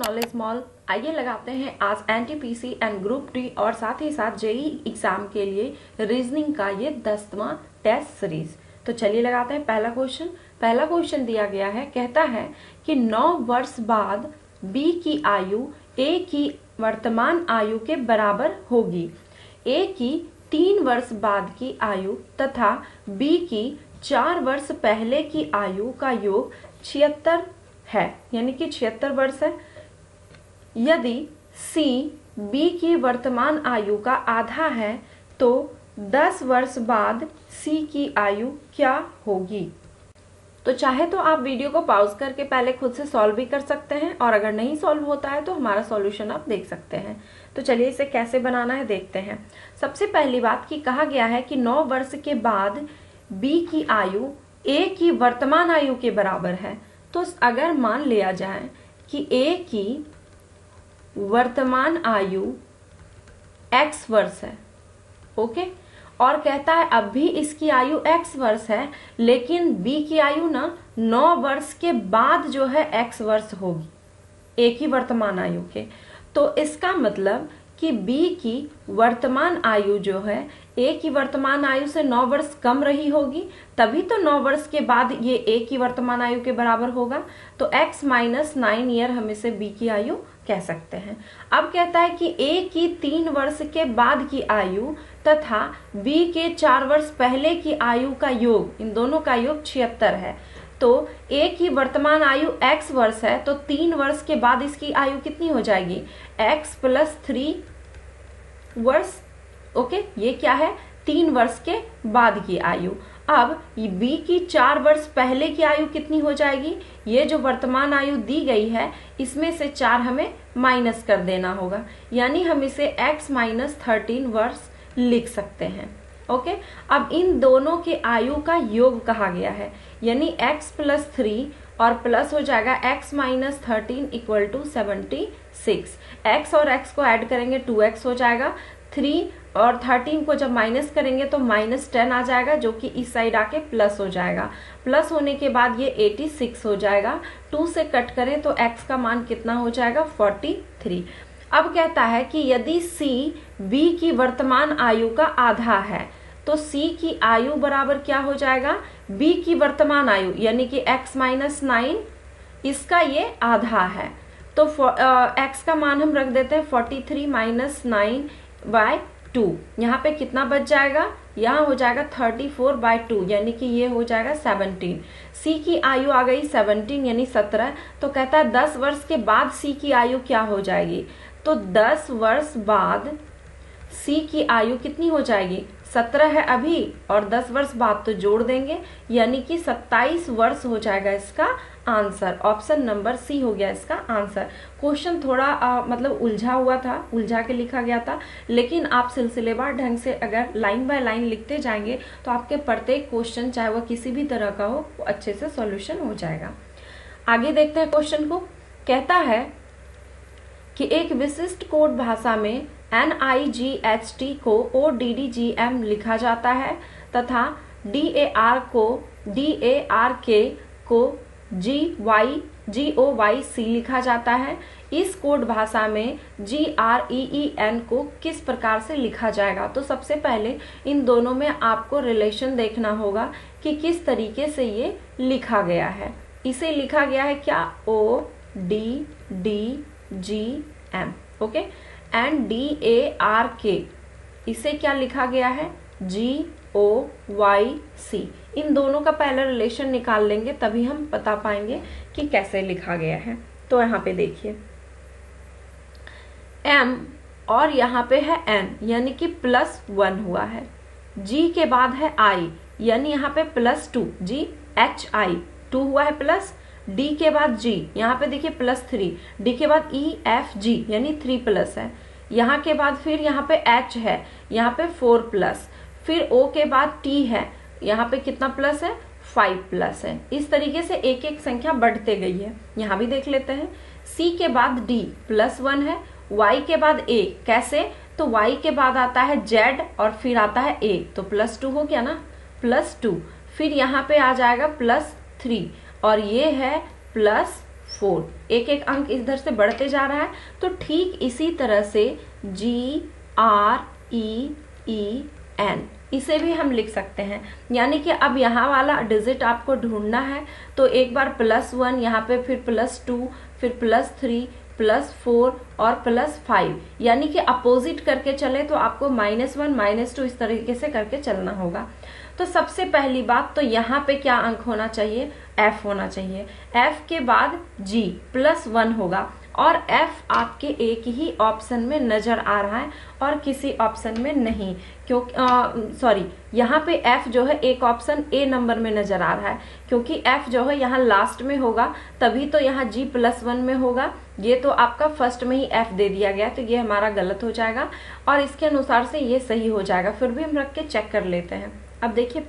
Knowledge mall. आइए लगाते हैं आज एनटीपीसी एंड ग्रुप डी और साथ ही साथ जेई एग्जाम के लिए रीजनिंग का ये 10वां टेस्ट सीरीज। तो चलिए लगाते हैं पहला क्वेश्चन दिया गया है, कहता है कि 9 वर्ष बाद बी की आयु ए की वर्तमान आयु के बराबर होगी। ए की 3 वर्ष बाद की आयु तथा बी की 4 वर्ष पहले की आयु का योग 76 है, यानी कि 76 वर्ष है। यदि सी बी की वर्तमान आयु का आधा है तो 10 वर्ष बाद सी की आयु क्या होगी। तो चाहे तो आप वीडियो को पॉज करके पहले खुद से सॉल्व भी कर सकते हैं, और अगर नहीं सॉल्व होता है तो हमारा सॉल्यूशन आप देख सकते हैं। तो चलिए इसे कैसे बनाना है देखते हैं। सबसे पहली बात की कहा गया है कि 9 वर्ष के बाद बी की आयु ए की वर्तमान आयु के बराबर है। तो अगर मान लिया जाए कि ए की वर्तमान आयु x वर्ष है, ओके, और कहता है अब भी इसकी आयु x वर्ष है, लेकिन b की आयु ना 9 वर्ष के बाद जो है x वर्ष होगी a की वर्तमान आयु के। तो इसका मतलब कि b की वर्तमान आयु जो है a की वर्तमान आयु से 9 वर्ष कम रही होगी, तभी तो 9 वर्ष के बाद ये a की वर्तमान आयु के बराबर होगा। तो x - 9 ईयर हम इसे b की आयु कह सकते हैं। अब कहता है कि a की 3 वर्ष के बाद की आयु तथा b के 4 वर्ष पहले की आयु का योग, इन दोनों का योग 76 है। तो a की वर्तमान आयु x वर्ष है, तो 3 वर्ष के बाद इसकी आयु कितनी हो जाएगी, x + 3 वर्ष। ओके, ये क्या है, 3 वर्ष के बाद की आयु। अब b की 4 वर्ष पहले की आयु कितनी हो जाएगी, ये जो वर्तमान आयु दी गई है इसमें से 4 हमें माइनस कर देना होगा, यानी हम इसे x - 13 वर्ष लिख सकते हैं। ओके, अब इन दोनों के आयु का योग कहा गया है, यानी x + 3 और प्लस हो जाएगा x - 13 = 76। x और x को ऐड करेंगे 2x हो जाएगा। 3 और 13 को जब माइनस करेंगे तो -10 आ जाएगा, जो कि इस साइड आके प्लस हो जाएगा। प्लस होने के बाद ये 86 हो जाएगा। 2 से कट करें तो x का मान कितना हो जाएगा, 43। अब कहता है कि यदि c b की वर्तमान आयु का आधा है तो c की आयु बराबर क्या हो जाएगा, b की वर्तमान आयु यानी कि x - 9, इसका ये आधा है। तो x का मान हम रख देते हैं 43 - 9/2। यहाँ पे कितना बच जाएगा, यहाँ हो जाएगा 34/2, यानी कि ये हो जाएगा 17। c की आयु आ गई 17 यानी 17। तो कहता है 10 वर्ष के बाद c की आयु क्या हो जाएगी, तो 10 वर्ष बाद c की आयु कितनी हो जाएगी, 17 है अभी, और 10 वर्ष बाद तो जोड़ देंगे, यानी कि 27 वर्ष हो जाएगा इसका आंसर। ऑप्शन नंबर सी हो गया इसका आंसर। क्वेश्चन थोड़ा मतलब उलझा हुआ था, उलझा के लिखा गया था, लेकिन आप सिलसिलेवार ढंग से अगर लाइन बाय लाइन लिखते जाएंगे तो आपके प्रत्येक क्वेश्चन चाहे वह किसी भी तरह का हो, वो अच्छे से सॉल्यूशन हो जाएगा। आगे देखते हैं क्वेश्चन को। कहता है कि एक विशिष्ट कोड भाषा में NIGHT को ODDGM लिखा जाता है तथा DARK को GOYC लिखा जाता है। इस कोड भाषा में GREEN को किस प्रकार से लिखा जाएगा। तो सबसे पहले इन दोनों में आपको रिलेशन देखना होगा कि किस तरीके से ये लिखा गया है। इसे लिखा गया है क्या, ODDGM, ओके, एंड DARK इसे क्या लिखा गया है, GOYC। इन दोनों का पहले रिलेशन निकाल लेंगे तभी हम बता पाएंगे कि कैसे लिखा गया है। तो यहाँ पे देखिए M और यहाँ पे है N, यानी कि +1 हुआ है। G के बाद है I, यानी यहाँ पे +2, GHI 2 हुआ है प्लस। D के बाद G, यहाँ पे देखिए +3। D के बाद EFG यानी 3+ है। यहाँ के बाद फिर यहाँ पे H है, यहाँ पे 4+। फिर O के बाद T है, यहाँ पे कितना प्लस है, 5+ है। इस तरीके से एक एक संख्या बढ़ते गई है। यहाँ भी देख लेते हैं। C के बाद D +1 है। Y के बाद A, कैसे, तो Y के बाद आता है Z और फिर आता है A, तो +2 हो गया ना, +2। फिर यहाँ पे आ जाएगा +3 और ये है +4। 4, एक एक अंक इधर से बढ़ते जा रहा है। तो ठीक इसी तरह से GREEN इसे भी हम लिख सकते हैं। यानी कि अब यहाँ वाला डिजिट आपको ढूंढना है, तो एक बार +1 यहाँ पे, फिर +2, फिर +3, +4 और +5, यानी कि अपोजिट करके चले तो आपको -1 -2 इस तरीके से करके चलना होगा। तो सबसे पहली बात तो यहाँ पे क्या अंक होना चाहिए, F होना चाहिए। F के बाद G +1 होगा, और F आपके एक ही ऑप्शन में नजर आ रहा है और किसी ऑप्शन में नहीं, क्योंकि सॉरी, यहाँ पे F जो है एक ऑप्शन A नंबर में नजर आ रहा है, क्योंकि F जो है यहाँ लास्ट में होगा, तभी तो यहाँ G +1 में होगा। ये तो आपका फर्स्ट में ही F दे दिया गया, तो ये हमारा गलत हो जाएगा और इसके अनुसार से ये सही हो जाएगा। फिर भी हम रख के चेक कर लेते हैं। अब देखिए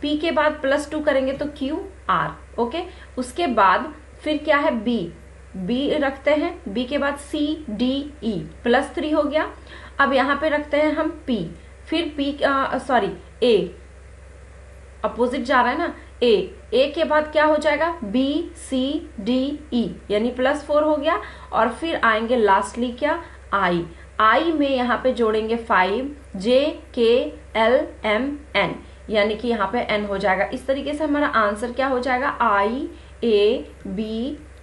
P के बाद +2 करेंगे तो Q R, ओके। उसके बाद फिर क्या है, B रखते हैं, B के बाद C D E +3 हो गया। अब यहाँ पे रखते हैं हम P, फिर A, अपोजिट जा रहा है ना, A के बाद क्या हो जाएगा, B C D E यानी +4 हो गया। और फिर आएंगे लास्टली क्या, I में यहाँ पे जोड़ेंगे 5 J K L M N, यानी कि यहाँ पे N हो जाएगा। इस तरीके से हमारा आंसर क्या हो जाएगा, I A B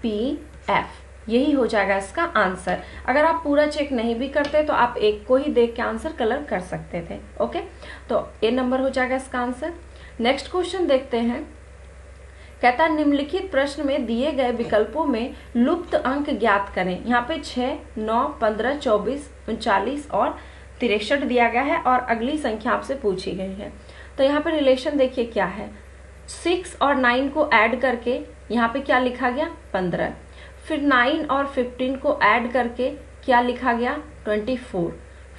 P F, यही हो जाएगा इसका आंसर। अगर आप पूरा चेक नहीं भी करते तो आप एक को ही देख के आंसर कलर कर सकते थे, ओके। तो A नंबर हो जाएगा इसका आंसर। नेक्स्ट क्वेश्चन देखते हैं। कहता है निम्नलिखित प्रश्न में दिए गए विकल्पों में लुप्त अंक ज्ञात करें। यहाँ पे 6, 9, 15, 24, 39 और 63 दिया गया है और अगली संख्या आपसे पूछी गई है। तो यहाँ पे रिलेशन देखिए क्या है, 6 और 9 को ऐड करके यहाँ पे क्या लिखा गया, 15। फिर 9 और 15 को ऐड करके क्या लिखा गया, 24।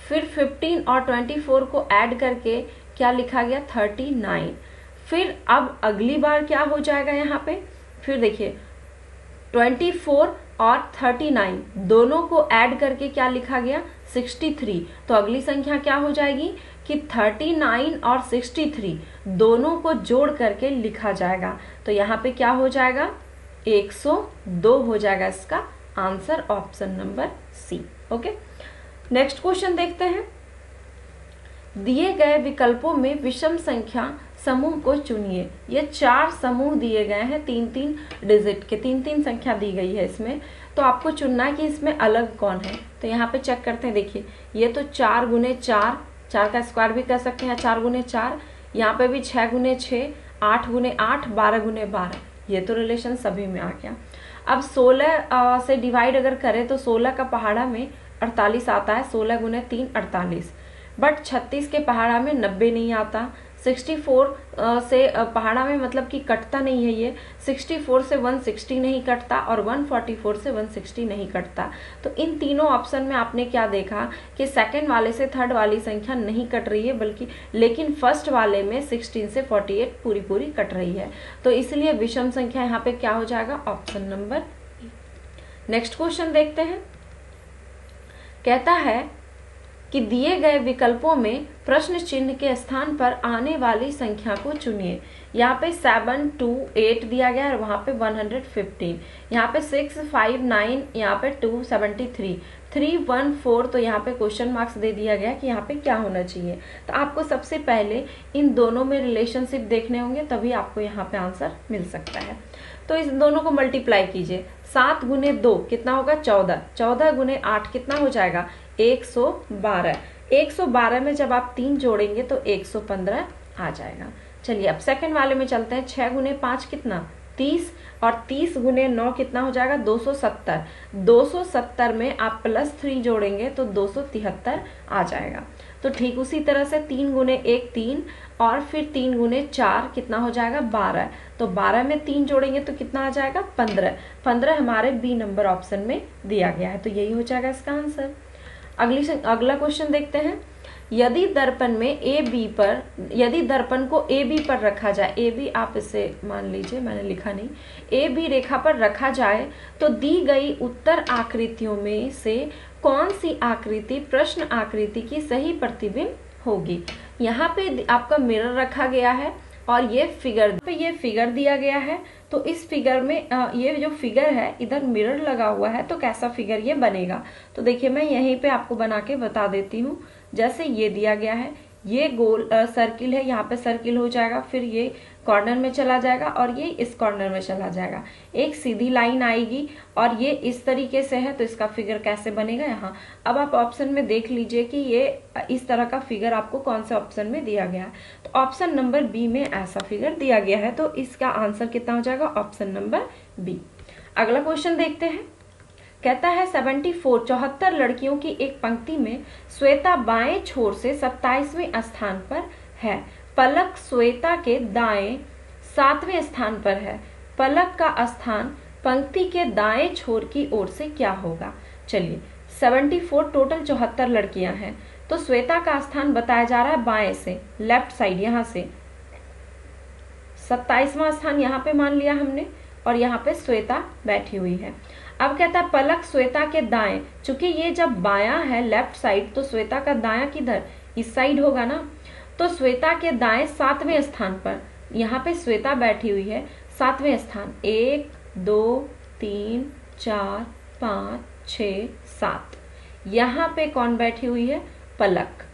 फिर 15 और 24 को ऐड करके क्या लिखा गया, 39। फिर अब अगली बार क्या हो जाएगा यहाँ पे, फिर देखिए 24 और 39 दोनों को ऐड करके क्या लिखा गया, 63। तो अगली संख्या क्या हो जाएगी कि 39 और 63 दोनों को जोड़ करके लिखा जाएगा। तो यहाँ पे क्या हो जाएगा, 102 हो जाएगा इसका answer, option number C, okay. Next question देखते हैं। दिए गए विकल्पों में विषम संख्या समूह को चुनिए। ये 4 समूह दिए गए हैं, 3-3 डिजिट के, 3-3 संख्या दी गई है इसमें। तो आपको चुनना है कि इसमें अलग कौन है। तो यहाँ पे चेक करते हैं, देखिए ये तो 4 × 4, 4 का स्क्वायर भी कर सकते हैं, 4 × 4। यहाँ पे भी 6 × 6, 8 × 8, 12 × 12, ये तो रिलेशन सभी में आ गया। अब 16 से डिवाइड अगर करें तो 16 का पहाड़ा में 48 आता है, 16 × 3 48। बट 36 के पहाड़ा में 90 नहीं आता। 64 से पहाड़ा में मतलब कि कटता नहीं है ये, 64 से 160 नहीं कटता और 144 से 160 नहीं कटता। तो इन तीनों ऑप्शन में आपने क्या देखा कि सेकंड वाले से थर्ड वाली संख्या नहीं कट रही है, बल्कि लेकिन फर्स्ट वाले में 16 से 48 पूरी पूरी कट रही है। तो इसलिए विषम संख्या यहाँ पे क्या हो जाएगा, ऑप्शन नंबर। नेक्स्ट क्वेश्चन देखते हैं। कहता है कि दिए गए विकल्पों में प्रश्न चिन्ह के स्थान पर आने वाली संख्या को चुनिए। यहाँ पे 7, 2, 8 दिया गया है और वहाँ पे 115, यहाँ पे 6, 5, 9, यहाँ पे 2, 73, 3, 1, 4। तो यहाँ पे क्वेश्चन मार्क्स दे दिया गया कि यहाँ पे क्या होना चाहिए। तो आपको सबसे पहले इन दोनों में रिलेशनशिप देखने होंगे, तभी आपको यहाँ पे आंसर मिल सकता है। तो इस दोनों को मल्टीप्लाई कीजिए। 7 × 2 कितना होगा, 14। 14 × 8 कितना हो जाएगा, 112। 112 में जब आप 3 जोड़ेंगे तो 115 आ जाएगा। चलिए अब सेकंड वाले में चलते हैं। 6 × 5 कितना, 30 और 30 × 9 कितना हो जाएगा, 270। 270 में आप +3 जोड़ेंगे तो 273 आ जाएगा। तो ठीक उसी तरह से 3 × 1 3 और फिर 3 × 4 कितना हो जाएगा, 12। तो 12 में 3 जोड़ेंगे तो कितना आ जाएगा, 15। 15 हमारे बी नंबर ऑप्शन में दिया गया है, तो यही हो जाएगा इसका आंसर। अगला क्वेश्चन देखते हैं। यदि दर्पण को ए बी पर रखा जाए, ए बी आप इसे मान लीजिए, मैंने लिखा नहीं, ए बी रेखा पर रखा जाए तो दी गई उत्तर आकृतियों में से कौन सी आकृति प्रश्न आकृति की सही प्रतिबिंब होगी। यहाँ पे आपका मिरर रखा गया है और ये फिगर दिया गया है। तो इस फिगर में ये जो फिगर है इधर मिरर लगा हुआ है, तो कैसा फिगर ये बनेगा। तो देखिए मैं यहीं पे आपको बना के बता देती हूँ। जैसे ये दिया गया है, ये गोल सर्किल है, यहाँ पे सर्किल हो जाएगा, फिर ये कॉर्नर में चला जाएगा और ये इस कॉर्नर में चला जाएगा। एक सीधी लाइन आएगी और ये इस तरीके से है, तो इसका फिगर कैसे बनेगा यहाँ। अब आप ऑप्शन में देख लीजिए कि ये इस तरह का फिगर आपको कौन से ऑप्शन में दिया गया है। तो ऑप्शन नंबर बी में ऐसा फिगर दिया गया है, तो इसका आंसर कितना हो जाएगा, ऑप्शन नंबर बी। अगला क्वेश्चन देखते हैं। कहता है 74 लड़कियों की एक पंक्ति में श्वेता बाएं छोर से 27वें स्थान पर है, पलक श्वेता के दाएं 7वें स्थान पर है। पलक का स्थान पंक्ति के दाएं छोर की ओर से क्या होगा। चलिए 74 टोटल 74 लड़कियां हैं, तो श्वेता का स्थान बताया जा रहा है बाएं से, लेफ्ट साइड, यहां से 27वां स्थान यहाँ पे मान लिया हमने, और यहाँ पे श्वेता बैठी हुई है। अब कहता है पलक श्वेता के दाएं, चूंकि ये जब बायां है लेफ्ट साइड, तो श्वेता का दायां किधर, इस साइड होगा ना। तो श्वेता के दाएं 7वें स्थान पर, यहाँ पे श्वेता बैठी हुई है 7वें स्थान, 1 2 3 4 5 6 7, यहाँ पे कौन बैठी हुई है, पलक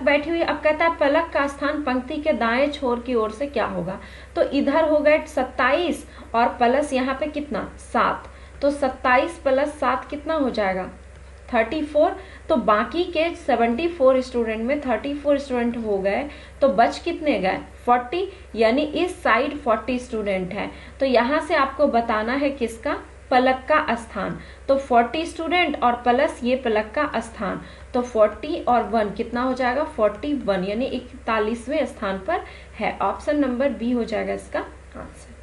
बैठी हुई है। अब कहता है पलक का स्थान पंक्ति के दाएं छोर की ओर से क्या होगा। तो इधर हो गए 27 और प्लस यहाँ पे कितना 7, तो 27 + 7 कितना हो जाएगा 34। तो बाकी के 74 स्टूडेंट में 34 स्टूडेंट हो गए, तो बच कितने गए 40, यानी इस साइड 40 स्टूडेंट है। तो यहाँ से आपको बताना है किसका, पलक का स्थान। तो 40 स्टूडेंट और प्लस ये पलक का स्थान, तो 40 और 1 कितना हो जाएगा 41, यानी 41वें स्थान पर है। ऑप्शन नंबर बी हो जाएगा इसका आंसर।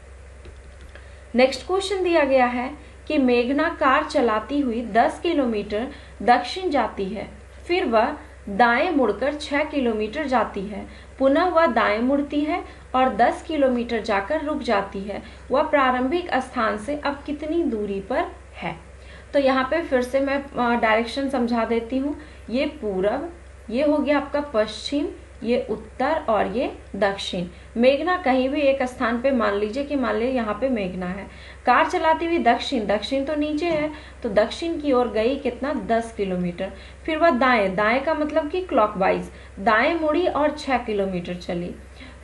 नेक्स्ट क्वेश्चन दिया गया है कि मेघना कार चलाती हुई 10 किलोमीटर दक्षिण जाती है, फिर वह दाएं मुड़कर 6 किलोमीटर जाती है, पुनः वह दाएं मुड़ती है और 10 किलोमीटर जाकर रुक जाती है। वह प्रारंभिक स्थान से अब कितनी दूरी पर है। तो यहाँ पे फिर से मैं डायरेक्शन समझा देती हूँ। ये पूरब, ये हो गया आपका पश्चिम, ये उत्तर और ये दक्षिण। मेघना कहीं भी एक स्थान पे मान लीजिए कि मान लीजिए यहाँ पे मेघना है, कार चलाती हुई दक्षिण तो नीचे है, तो दक्षिण की ओर गई कितना 10 किलोमीटर। फिर वह दाएं का मतलब कि क्लॉकवाइज दाएं मुड़ी और 6 किलोमीटर चली।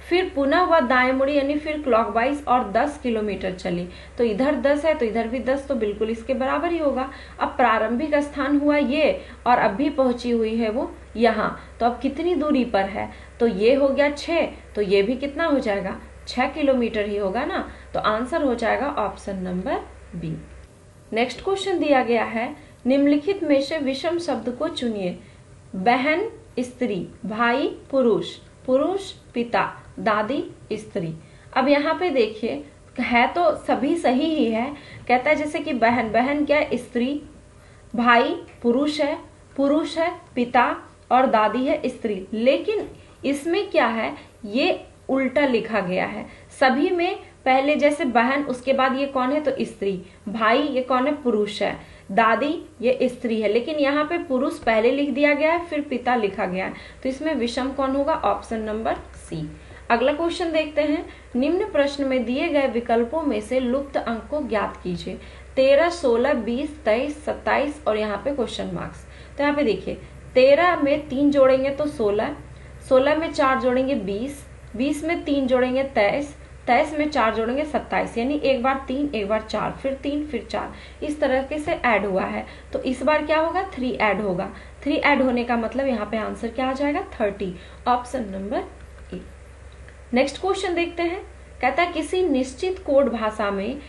फिर पुनः वह दाएं मुड़ी यानी फिर क्लॉकवाइज और 10 किलोमीटर चली। तो इधर 10 है तो इधर भी 10, तो बिल्कुल इसके बराबर ही होगा। अब प्रारंभिक स्थान हुआ ये और अभी पहुंची हुई है वो यहाँ, तो अब कितनी दूरी पर है, तो ये हो गया 6, तो ये भी कितना हो जाएगा 6 किलोमीटर ही होगा ना। तो आंसर हो जाएगा option number B. Next question दिया गया है, निम्नलिखित में से विषम शब्द को चुनिए। बहन स्त्री, भाई पुरुष, पुरुष पिता, दादी स्त्री। अब यहाँ पे देखिए है तो सभी सही ही है। कहता है जैसे कि बहन क्या है स्त्री, भाई पुरुष है पिता, और दादी है स्त्री। लेकिन इसमें क्या है, ये उल्टा लिखा गया है। सभी में पहले जैसे बहन, उसके बाद ये कौन है तो स्त्री, भाई ये कौन है पुरुष है, दादी ये स्त्री है। लेकिन यहाँ पे पुरुष पहले लिख दिया गया है, फिर पिता लिखा गया है, तो इसमें विषम कौन होगा, ऑप्शन नंबर सी। अगला क्वेश्चन देखते हैं। निम्न प्रश्न में दिए गए विकल्पों में से लुप्त अंक को ज्ञात कीजिए। 13, 16, 20, 23, 27 और यहाँ पे क्वेश्चन मार्क्स। तो यहाँ पे देखिए 13 में 3 जोड़ेंगे तो 16, 16 में 4 जोड़ेंगे 20, 20 में 3 जोड़ेंगे 23, 23 में 4 जोड़ेंगे 27, यानी एक बार 3 एक बार 4 फिर 3 फिर 4, इस तरह से ऐड हुआ है। तो इस बार क्या होगा 3 ऐड होगा। 3 ऐड होने का मतलब यहाँ पे आंसर क्या आ जाएगा 30, option number A. Next question देखते हैं। कहता है किसी निश्चित कोड भाषा में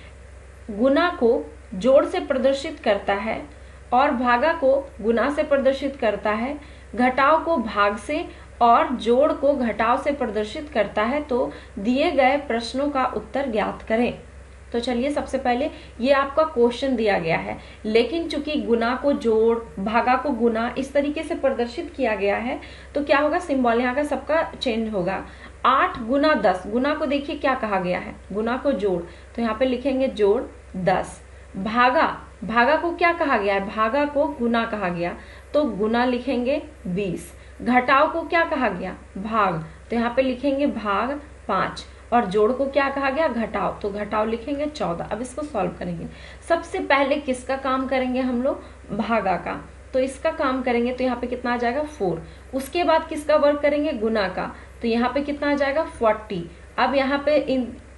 गुना को जोड़ से प्रदर्शित करता है और भागा को गुना से प्रदर्शित करता है, घटाव को भाग से और जोड़ को घटाव से प्रदर्शित करता है। तो दिए गए प्रश्नों का उत्तर ज्ञात करें। तो चलिए सबसे पहले ये आपका क्वेश्चन दिया गया है, लेकिन चूंकि गुना को जोड़ भागा को गुना इस तरीके से प्रदर्शित किया गया है, तो क्या होगा सिंबल यहाँ का सबका चेंज होगा। 8 गुना 10, गुना को देखिए क्या कहा गया है, गुना को जोड़, तो यहाँ पे लिखेंगे जोड़ 10, भागा भागा को क्या कहा गया है, भागा को गुना कहा गया, तो गुना लिखेंगे 20। घटाव को क्या कहा गया, भाग, तो यहाँ पे लिखेंगे भाग 5। और जोड़ को क्या कहा गया, घटाव, तो घटाव लिखेंगे 14। अब इसको सॉल्व करेंगे। सबसे पहले किसका काम करेंगे हम लोग, भागा का, तो इसका काम करेंगे तो यहाँ पे कितना आ जाएगा 4। उसके बाद किसका वर्क करेंगे, गुना का, तो यहाँ पे कितना आ जाएगा 40। अब यहाँ पे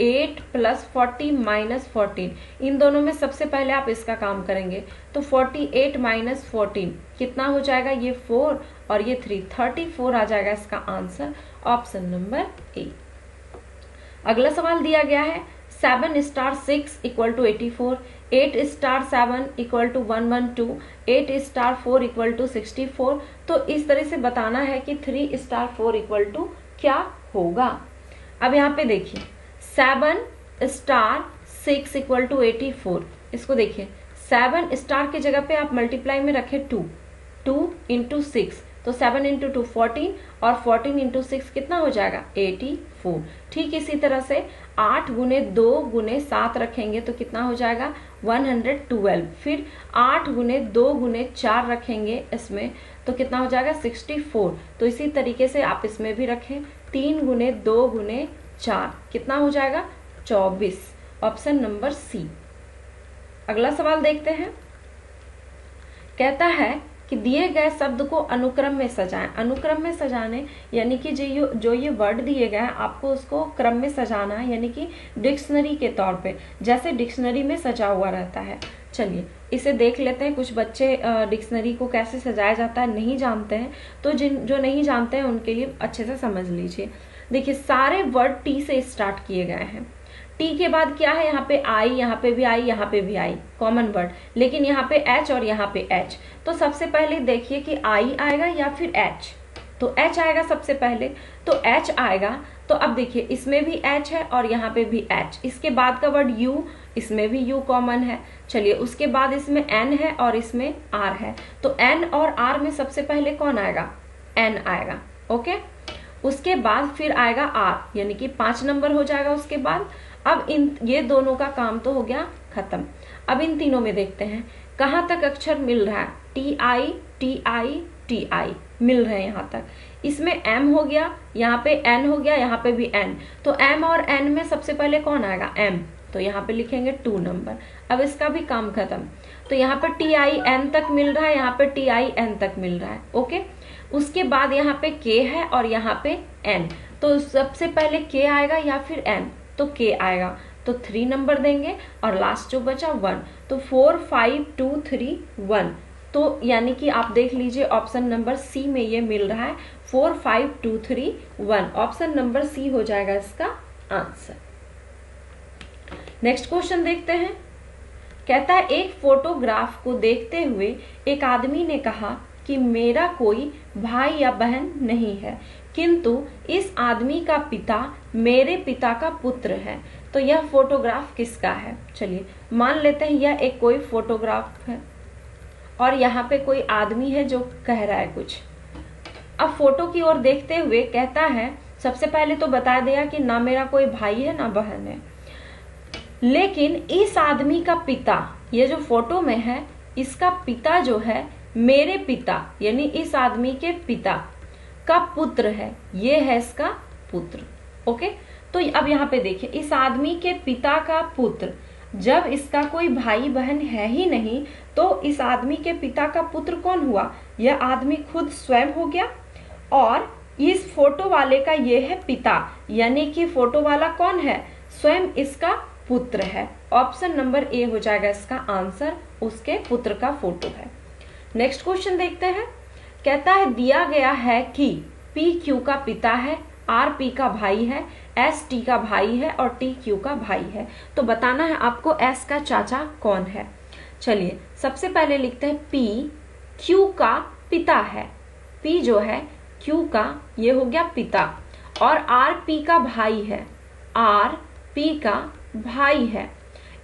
8 + 40 - 14, इन दोनों में सबसे पहले आप इसका काम करेंगे, तो 48 - 14 कितना हो जाएगा, ये 4 और ये 3, 34 आ जाएगा इसका आंसर, ऑप्शन नंबर ए। अगला सवाल दिया गया है 7 * 6 = 84, 8 * 7 = 112, 8 * 4 = 64। तो इस तरह से बताना है कि 3 * 4 = क्या होगा। अब यहाँ पे देखिए 7 * 6 = 84, इसको देखिए 7 स्टार की जगह पे आप मल्टीप्लाई में रखें 2 × 6, तो 7 × 2 14 और 14 × 6 कितना हो जाएगा 84। ठीक इसी तरह से 8 × 2 × 7 रखेंगे तो कितना हो जाएगा 112। फिर 8 × 2 × 4 रखेंगे इसमें तो कितना हो जाएगा 64। तो इसी तरीके से आप इसमें भी रखें 3 × 2 × 4 कितना हो जाएगा 24, ऑप्शन नंबर सी। अगला सवाल देखते हैं। कहता है कि दिए गए शब्द को अनुक्रम में सजाएं। अनुक्रम में सजाने यानी कि जो ये वर्ड दिए गए हैं आपको उसको क्रम में सजाना है, यानी कि डिक्शनरी के तौर पे, जैसे डिक्शनरी में सजा हुआ रहता है। चलिए इसे देख लेते हैं। कुछ बच्चे डिक्शनरी को कैसे सजाया जाता है नहीं जानते हैं, तो जो नहीं जानते हैं उनके लिए अच्छे से समझ लीजिए। देखिए सारे वर्ड टी से स्टार्ट किए गए हैं। टी के बाद क्या है, यहाँ पे आई, यहाँ पे भी आई, यहाँ पे भी आई, कॉमन वर्ड, लेकिन यहाँ पे एच और यहाँ पे एच। तो सबसे पहले देखिए कि आई आएगा या फिर एच, तो एच आएगा सबसे पहले, तो एच आएगा। तो अब देखिए इसमें भी एच है और यहाँ पे भी एच। इसके बाद का वर्ड यू, इसमें भी यू कॉमन है। चलिए उसके बाद इसमें एन है और इसमें आर है, तो एन और आर में सबसे पहले कौन आएगा, एन आएगा। ओके, उसके बाद फिर आएगा आर, यानी कि 5 नंबर हो जाएगा उसके बाद। अब ये दोनों का काम तो हो गया खत्म। अब इन तीनों में देखते हैं कहाँ तक अक्षर मिल रहा है, T I T I T I मिल रहे हैं यहाँ तक। इसमें एम हो गया, यहाँ पे एन हो गया, यहाँ पे भी एन, तो एम और एन में सबसे पहले कौन आएगा, एम, तो यहाँ पे लिखेंगे 2 नंबर। अब इसका भी काम खत्म। तो यहाँ पे टी आई एन तक मिल रहा है, यहाँ पे टी आई एन तक मिल रहा है। ओके, उसके बाद यहाँ पे के है और यहाँ पे एन, तो सबसे पहले के आएगा या फिर एन, तो के आएगा, तो 3 नंबर देंगे और लास्ट जो बचा 1, तो 4 5 2 3 1। तो यानी कि आप देख लीजिए ऑप्शन नंबर सी में ये मिल रहा है 4 5 2 3 1, ऑप्शन नंबर सी हो जाएगा इसका आंसर। नेक्स्ट क्वेश्चन देखते हैं। कहता है एक फोटोग्राफ को देखते हुए एक आदमी ने कहा कि मेरा कोई भाई या बहन नहीं है, किंतु इस आदमी का पिता मेरे पिता का पुत्र है। तो यह फोटोग्राफ किसका है। चलिए मान लेते हैं यह एक कोई फोटोग्राफ है और यहाँ पे कोई आदमी है जो कह रहा है कुछ। अब फोटो की ओर देखते हुए कहता है, सबसे पहले तो बता दिया कि ना मेरा कोई भाई है ना बहन है, लेकिन इस आदमी का पिता, ये जो फोटो में है इसका पिता जो है मेरे पिता यानी इस आदमी के पिता का पुत्र है, ये है इसका पुत्र। ओके, तो अब यहाँ पे देखिए इस आदमी के पिता का पुत्र, जब इसका कोई भाई बहन है ही नहीं तो इस आदमी के पिता का पुत्र कौन हुआ, यह आदमी खुद स्वयं हो गया। और इस फोटो वाले का ये है पिता, यानी कि फोटो वाला कौन है, स्वयं इसका पुत्र है। ऑप्शन नंबर ए हो जाएगा इसका आंसर, उसके पुत्र का फोटो है। नेक्स्ट क्वेश्चन देखते हैं। कहता है दिया गया है कि पी क्यू का पिता है, आर पी का भाई है, एस टी का भाई है और टी क्यू का भाई है। तो बताना है आपको एस का चाचा कौन है। चलिए सबसे पहले लिखते हैं पी क्यू का पिता है, पी जो है क्यू का ये हो गया पिता, और आर पी का भाई है, आर पी का भाई है,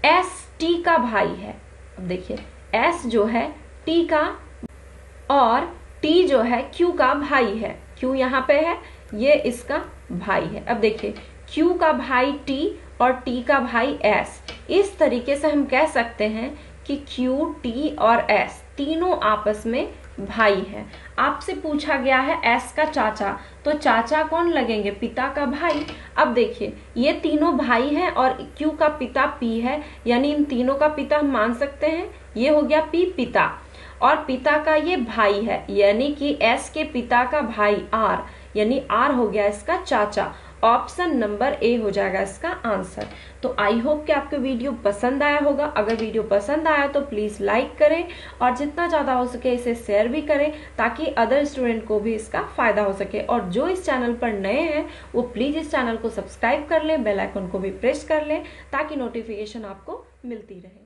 एस टी का भाई है। अब देखिए एस जो है टी का और टी जो है क्यू का भाई है, क्यू यहाँ पे है ये इसका भाई है। अब देखिए क्यू का भाई टी और टी का भाई एस, इस तरीके से हम कह सकते हैं कि Q, T और S तीनों आपस में भाई है। आपसे पूछा गया है S का चाचा, तो चाचा कौन लगेंगे? पिता का भाई। अब देखिए ये तीनों भाई हैं और Q का पिता P है, यानी इन तीनों का पिता हम मान सकते हैं, ये हो गया P पिता, और पिता का ये भाई है, यानी कि S के पिता का भाई R, यानी R हो गया इसका चाचा। ऑप्शन नंबर ए हो जाएगा इसका आंसर। तो आई होप कि आपको वीडियो पसंद आया होगा। अगर वीडियो पसंद आया तो प्लीज लाइक करें और जितना ज्यादा हो सके इसे शेयर भी करें, ताकि अदर स्टूडेंट को भी इसका फायदा हो सके। और जो इस चैनल पर नए हैं वो प्लीज इस चैनल को सब्सक्राइब कर लें, बेल आइकन को भी प्रेस कर लें, ताकि नोटिफिकेशन आपको मिलती रहे।